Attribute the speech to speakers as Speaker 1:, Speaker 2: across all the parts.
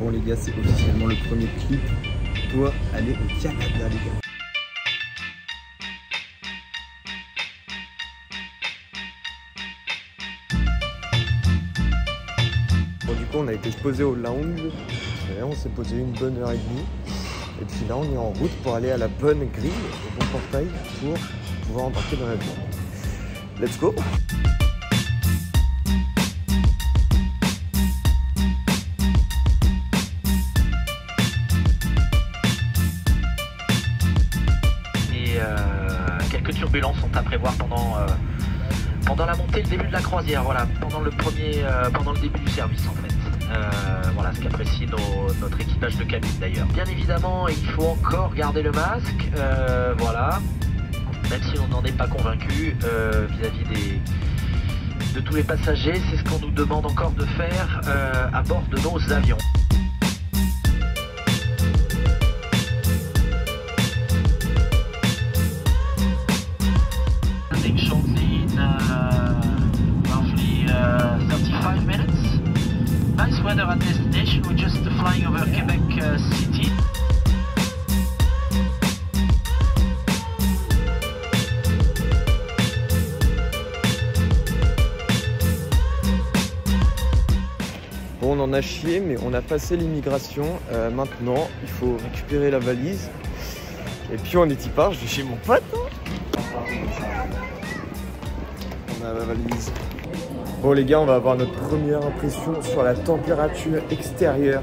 Speaker 1: Bon les gars, c'est officiellement le premier clip pour aller au Canada les gars. Bon du coup on a été se poser au lounge, et là on s'est posé une bonne heure et demie. Et puis là on est en route pour aller à la bonne grille, au bon portail, pour pouvoir embarquer dans l'avion. Let's go!
Speaker 2: Quelques turbulences sont à prévoir pendant la montée et le début de la croisière, voilà, pendant le début du service en fait. Voilà ce qu'apprécie notre équipage de cabine d'ailleurs. Bien évidemment, il faut encore garder le masque, voilà, même si on n'en est pas convaincu vis-à-vis de tous les passagers, c'est ce qu'on nous demande encore de faire à bord de nos avions. Shortly in roughly 35 minutes. Nice weather at destination. We're just flying over Quebec City.
Speaker 1: Bon, on en a chié, mais on a passé l'immigration. Maintenant, il faut récupérer la valise. Et puis on est y part. Je vais chez mon pote. On a la valise. Bon les gars, on va avoir notre première impression sur la température extérieure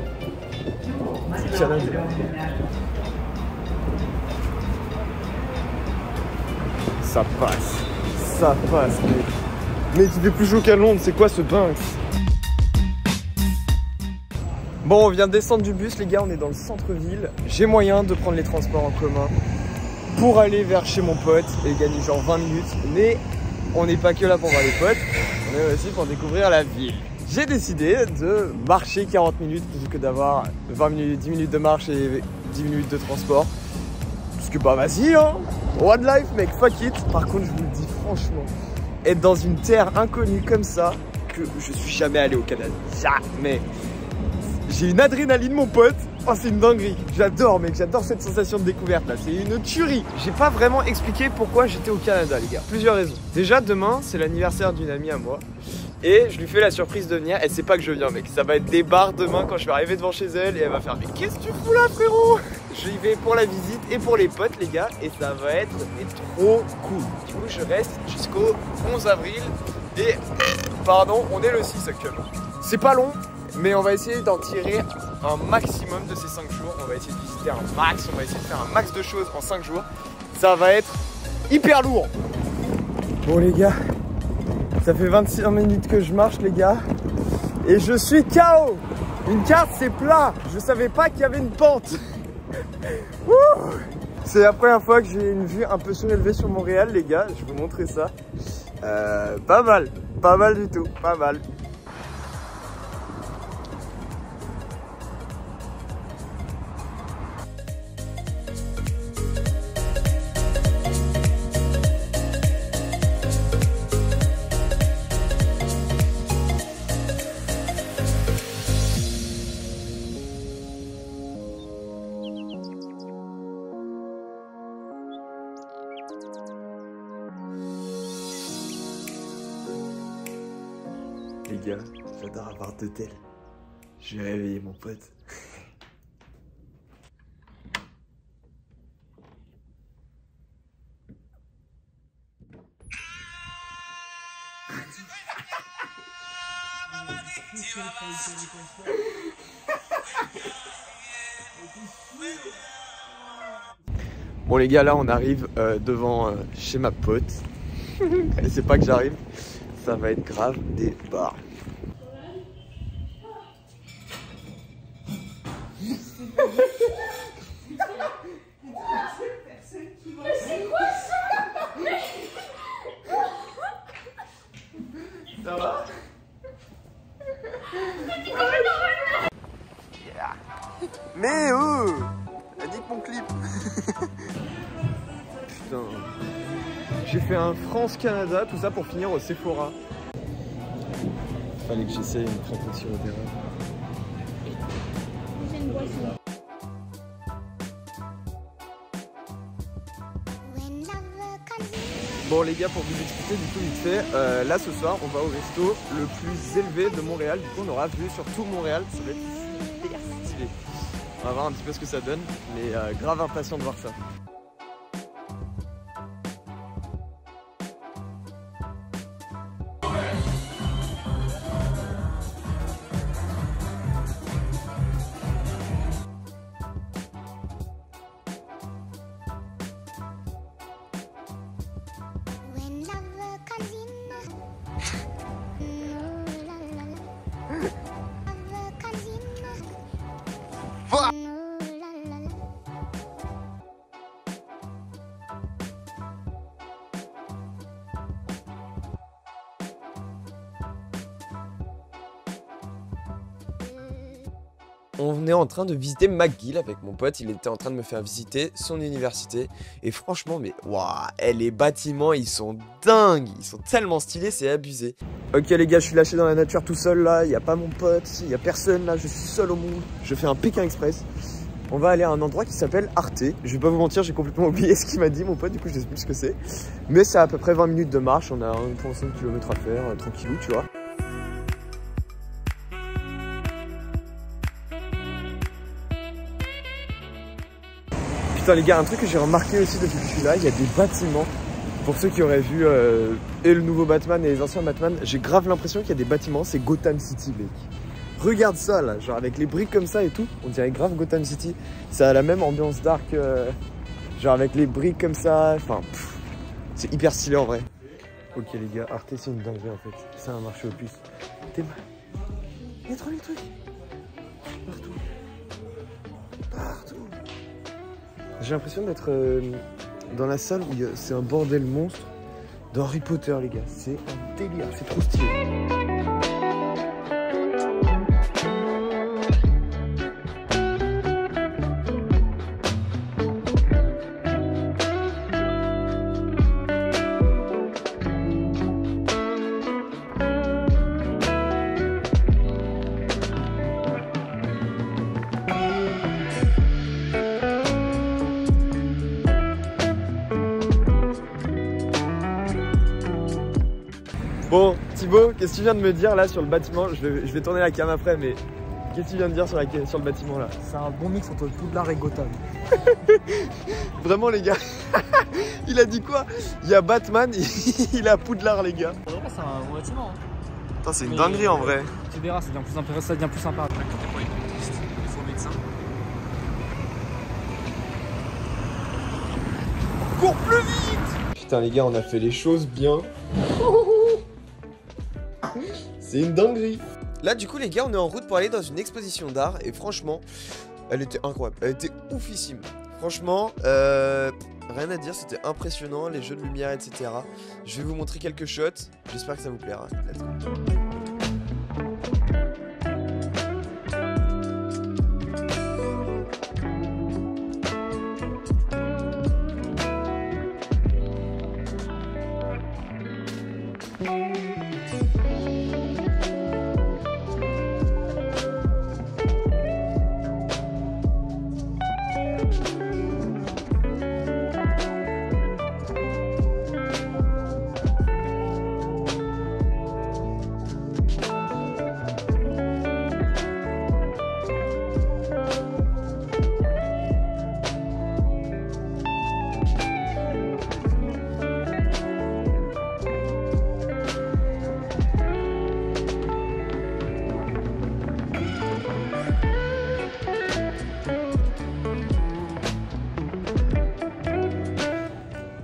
Speaker 1: du Canada. Ça passe, mec. Mec, il fait plus chaud qu'à Londres, c'est quoi ce Banks? Bon, on vient de descendre du bus les gars, on est dans le centre-ville. J'ai moyen de prendre les transports en commun pour aller vers chez mon pote et gagner genre 20 minutes. Mais on n'est pas que là pour voir les potes, on est aussi pour découvrir la ville. J'ai décidé de marcher 40 minutes plutôt que d'avoir 20 minutes, 10 minutes de marche et 10 minutes de transport. Parce que bah vas-y hein, one life mec, fuck it. Par contre je vous le dis franchement, être dans une terre inconnue comme ça, que je suis jamais allé au Canada, jamais. J'ai une adrénaline mon pote, oh c'est une dinguerie, j'adore mec, j'adore cette sensation de découverte là, c'est une tuerie. J'ai pas vraiment expliqué pourquoi j'étais au Canada les gars, plusieurs raisons. Déjà demain c'est l'anniversaire d'une amie à moi et je lui fais la surprise de venir, elle sait pas que je viens mec, ça va être des bars demain quand je vais arriver devant chez elle et elle va faire mais qu'est-ce que tu fous là frérot? J'y vais pour la visite et pour les potes les gars et ça va être trop cool. Du coup je reste jusqu'au 11 avril et pardon on est le 6 actuellement. C'est pas long. Mais on va essayer d'en tirer un maximum de ces 5 jours. On va essayer de visiter un max, on va essayer de faire un max de choses en 5 jours. Ça va être hyper lourd. Bon les gars, ça fait 25 minutes que je marche les gars. Et je suis KO. Une carte c'est plat. Je savais pas qu'il y avait une pente. C'est la première fois que j'ai une vue un peu surélevée sur Montréal les gars. Je vais vous montrer ça. Pas mal du tout, pas mal. Les gars, j'adore avoir d'hôtel. Je vais réveiller mon pote. Bon les gars, là on arrive devant chez ma pote. Elle sait pas que j'arrive. Ça va être grave des bars. Ça va? Yeah. Mais oh, elle dit mon clip. Putain. J'ai fait un France-Canada, tout ça pour finir au Sephora. Fallait que j'essaye une protection d'erreur. Bon les gars, pour vous expliquer du coup vite fait, là ce soir on va au resto le plus élevé de Montréal. Du coup on aura vue sur tout Montréal, ça va être super stylé. On va voir un petit peu ce que ça donne, mais grave impatient de voir ça. On est en train de visiter McGill avec mon pote, il était en train de me faire visiter son université. Et franchement, mais waouh, les bâtiments, ils sont dingues, ils sont tellement stylés, c'est abusé. Ok les gars, je suis lâché dans la nature tout seul là, il n'y a pas mon pote, il n'y a personne là, je suis seul au monde. Je fais un Pékin Express. On va aller à un endroit qui s'appelle Arte. Je vais pas vous mentir, j'ai complètement oublié ce qu'il m'a dit mon pote, du coup je sais plus ce que c'est. Mais c'est à peu près 20 minutes de marche, on a 1,5 km à faire, tranquillou tu vois. Putain les gars, un truc que j'ai remarqué aussi depuis que je suis là, il y a des bâtiments. Pour ceux qui auraient vu et le nouveau Batman et les anciens Batman, j'ai grave l'impression qu'il y a des bâtiments, c'est Gotham City mec. Regarde ça là, genre avec les briques comme ça et tout, on dirait grave Gotham City. Ça a la même ambiance dark, genre avec les briques comme ça, enfin c'est hyper stylé en vrai. Ok les gars, Arte c'est une dinguerie en fait, c'est un marché aux puces. T'es mal. Il y a trop les trucs. Partout. Partout. J'ai l'impression d'être dans la salle où c'est un bordel monstre dans Harry Potter les gars, c'est un délire, c'est trop stylé. Bon, Thibaut, qu'est-ce que tu viens de me dire là sur le bâtiment? Je vais tourner la cam après, mais qu'est-ce que tu viens de dire sur le bâtiment là?
Speaker 3: C'est un bon mix entre Poudlard et Gotham.
Speaker 1: Vraiment les gars, il a dit quoi? Il y a Batman, il a Poudlard les gars.
Speaker 3: Vraiment, c'est un bon bâtiment.
Speaker 1: Putain, c'est une dinguerie en vrai.
Speaker 3: Tu verras, ça devient plus intéressant, ça devient plus sympa.
Speaker 1: Pour les dentistes, il faut médecin. Cours plus vite! Putain les gars, on a fait les choses bien. C'est une dinguerie. Là du coup les gars, on est en route pour aller dans une exposition d'art et franchement, elle était incroyable, elle était oufissime. Franchement, rien à dire, c'était impressionnant, les jeux de lumière, etc. Je vais vous montrer quelques shots, j'espère que ça vous plaira. Let's go.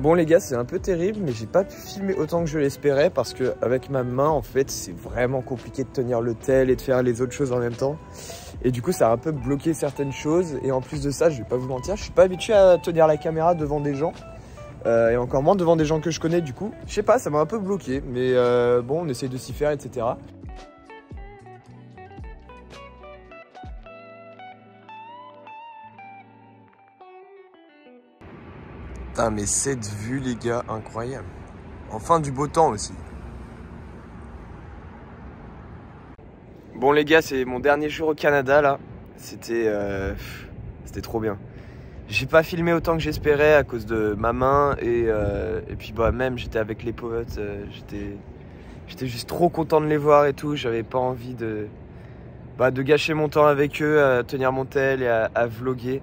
Speaker 1: Bon les gars, c'est un peu terrible, mais j'ai pas pu filmer autant que je l'espérais parce que avec ma main, en fait, c'est vraiment compliqué de tenir le tel et de faire les autres choses en même temps. Et du coup, ça a un peu bloqué certaines choses. Et en plus de ça, je vais pas vous mentir, je suis pas habitué à tenir la caméra devant des gens. Et encore moins devant des gens que je connais du coup. Je sais pas, ça m'a un peu bloqué, mais bon, on essaye de s'y faire, etc. Putain, mais cette vue, les gars, incroyable. Enfin, du beau temps aussi. Bon, les gars, c'est mon dernier jour au Canada, là. C'était trop bien. J'ai pas filmé autant que j'espérais à cause de ma main et puis bah même j'étais avec les potes, j'étais juste trop content de les voir et tout. J'avais pas envie de gâcher mon temps avec eux, à tenir mon tel et à vlogger.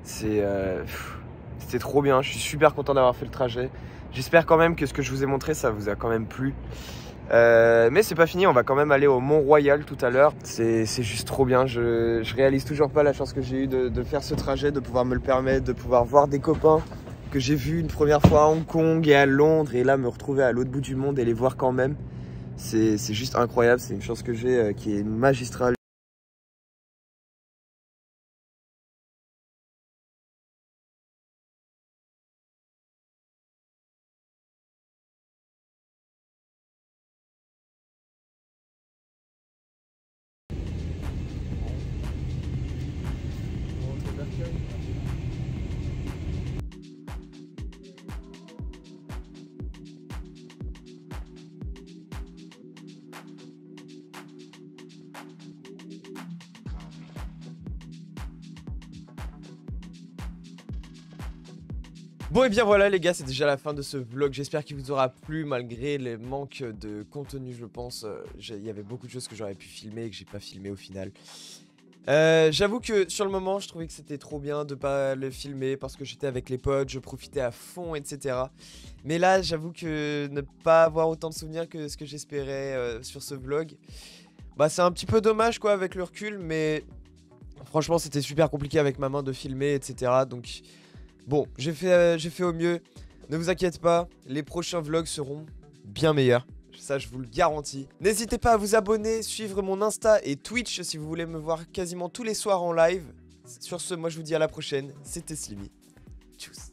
Speaker 1: C'était trop bien, je suis super content d'avoir fait le trajet. J'espère quand même que ce que je vous ai montré, ça vous a quand même plu. Mais c'est pas fini, on va quand même aller au Mont-Royal tout à l'heure. C'est juste trop bien, je réalise toujours pas la chance que j'ai eue de faire ce trajet, de pouvoir me le permettre, de pouvoir voir des copains que j'ai vus une première fois à Hong Kong et à Londres, et là me retrouver à l'autre bout du monde et les voir quand même. C'est juste incroyable, c'est une chance que j'ai qui est magistrale. Bon et bien voilà les gars, c'est déjà la fin de ce vlog, j'espère qu'il vous aura plu malgré les manques de contenu je pense. Il y avait beaucoup de choses que j'aurais pu filmer et que j'ai pas filmé au final. J'avoue que sur le moment je trouvais que c'était trop bien de pas le filmer parce que j'étais avec les potes, je profitais à fond etc. Mais là j'avoue que ne pas avoir autant de souvenirs que ce que j'espérais sur ce vlog, bah c'est un petit peu dommage quoi avec le recul, mais franchement c'était super compliqué avec ma main de filmer etc. Donc bon, j'ai fait au mieux. Ne vous inquiétez pas, les prochains vlogs seront bien meilleurs. Ça, je vous le garantis. N'hésitez pas à vous abonner, suivre mon Insta et Twitch si vous voulez me voir quasiment tous les soirs en live. Sur ce, moi, je vous dis à la prochaine. C'était Slimy. Tchuss.